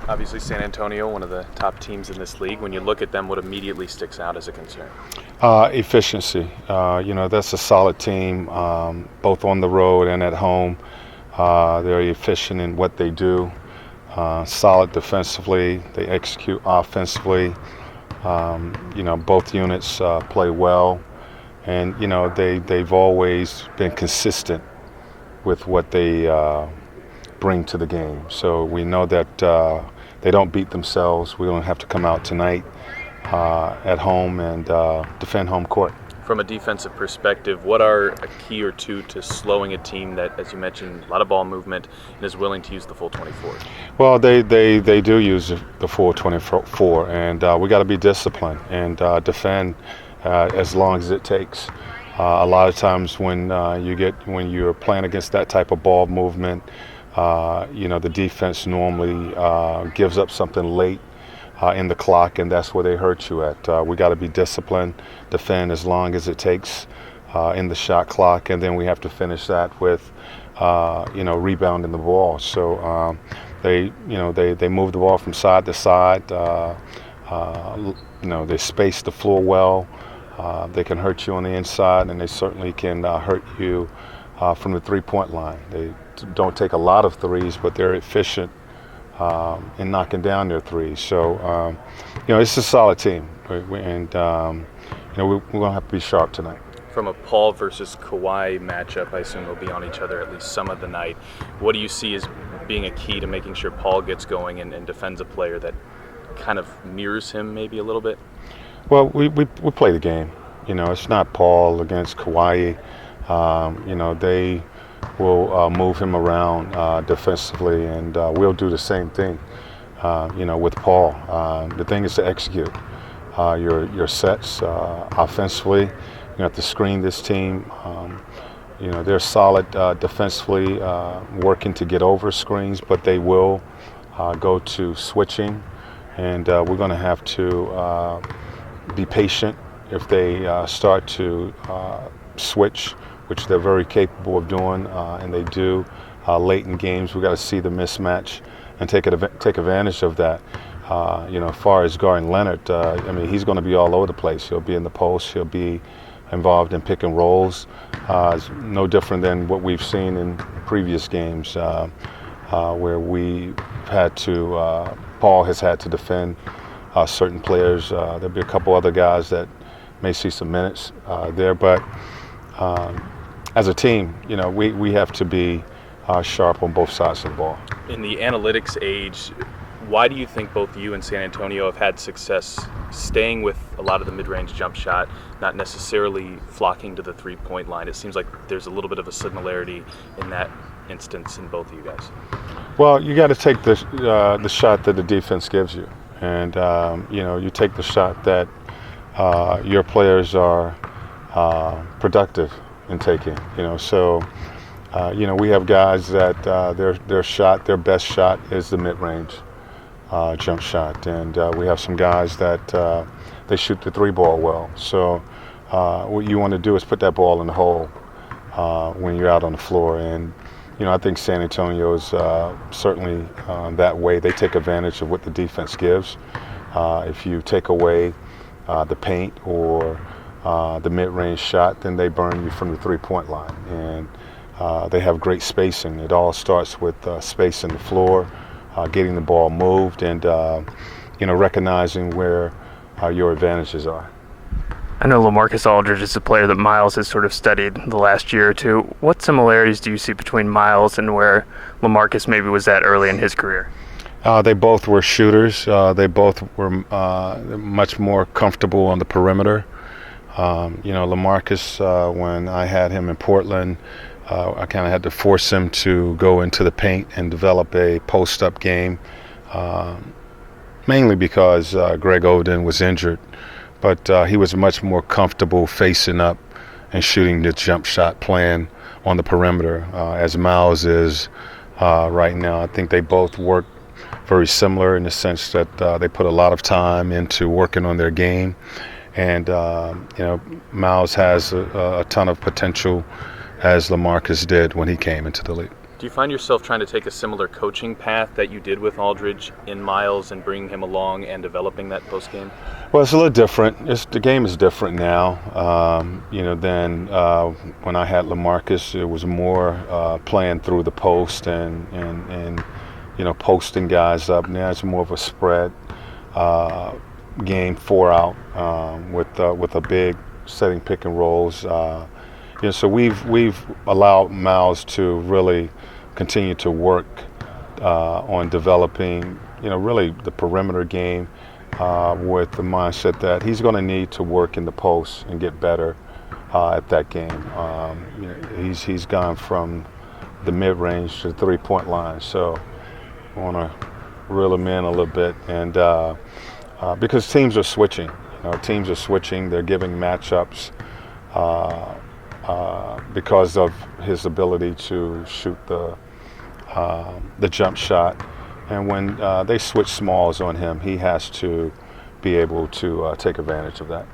Obviously, San Antonio, one of the top teams in this league. When you look at them, what immediately sticks out as a concern? Efficiency. That's a solid team, both on the road and at home. They're efficient in what they do. Solid defensively. They execute offensively. Both units play well, and they've always been consistent with what they bring to the game. So we know that they don't beat themselves. We don't have to come out tonight at home and defend home court. From a defensive perspective, what are a key or two to slowing a team that, as you mentioned, a lot of ball movement and is willing to use the full 24? Well, they do use the full 24, and we got to be disciplined and defend as long as it takes. A lot of times when you're playing against that type of ball movement, the defense normally gives up something late in the clock, and that's where they hurt you at. We got to be disciplined, defend as long as it takes in the shot clock, and then we have to finish that with rebounding the ball. So they move the ball from side to side. They space the floor well. They can hurt you on the inside, and they certainly can hurt you from the three-point line. They don't take a lot of threes, but they're efficient in knocking down their threes. So, it's a solid team, and we're going to have to be sharp tonight. From a Paul versus Kawhi matchup, I assume they'll be on each other at least some of the night. What do you see as being a key to making sure Paul gets going and defends a player that kind of mirrors him maybe a little bit? Well, we play the game. It's not Paul against Kawhi. They will move him around defensively, and we'll do the same thing, with Paul. The thing is to execute your sets offensively. You have to screen this team. They're solid defensively, working to get over screens, but they will go to switching, and we're going to have to be patient if they start to switch, which they're very capable of doing, and they do late in games. We've got to see the mismatch and take advantage of that. As far as guarding Leonard, he's going to be all over the place. He'll be in the post. He'll be involved in pick and rolls. It's no different than what we've seen in previous games where Paul has had to defend certain players. There'll be a couple other guys that may see some minutes there, but as a team, we have to be sharp on both sides of the ball. In the analytics age, why do you think both you and San Antonio have had success staying with a lot of the mid-range jump shot, not necessarily flocking to the three-point line? It seems like there's a little bit of a similarity in that instance in both of you guys. Well, you got to take the shot that the defense gives you, and you take the shot that your players are productive in taking. So we have guys that their best shot is the mid-range jump shot, and we have some guys that they shoot the three ball well. So what you want to do is put that ball in the hole when you're out on the floor, and I think San Antonio is certainly that way. They take advantage of what the defense gives. If you take away the paint or the mid-range shot, then they burn you from the three-point line, and they have great spacing. It all starts with space in the floor, getting the ball moved, and recognizing where your advantages are. I know LaMarcus Aldridge is a player that Myles has sort of studied the last year or two. What similarities do you see between Myles and where LaMarcus maybe was at early in his career? They both were shooters. They both were much more comfortable on the perimeter. LaMarcus, when I had him in Portland, I kind of had to force him to go into the paint and develop a post-up game, mainly because Greg Oden was injured. But he was much more comfortable facing up and shooting the jump shot plan on the perimeter, as Myles is right now. I think they both work very similar in the sense that they put a lot of time into working on their game. And, Myles has a ton of potential, as LaMarcus did when he came into the league. Do you find yourself trying to take a similar coaching path that you did with Aldridge in Myles and bringing him along and developing that post game? Well, it's a little different. The game is different now, than when I had LaMarcus. It was more playing through the post and posting guys up. Now it's more of a spread game, 4 out with a big setting pick and rolls. So we've allowed Myles to really continue to work on developing, really the perimeter game with the mindset that he's going to need to work in the post and get better at that game. He's gone from the mid-range to the three-point line, so I want to reel him in a little bit, and because teams are switching. They're giving matchups because of his ability to shoot the jump shot. And when they switch smalls on him, he has to be able to take advantage of that.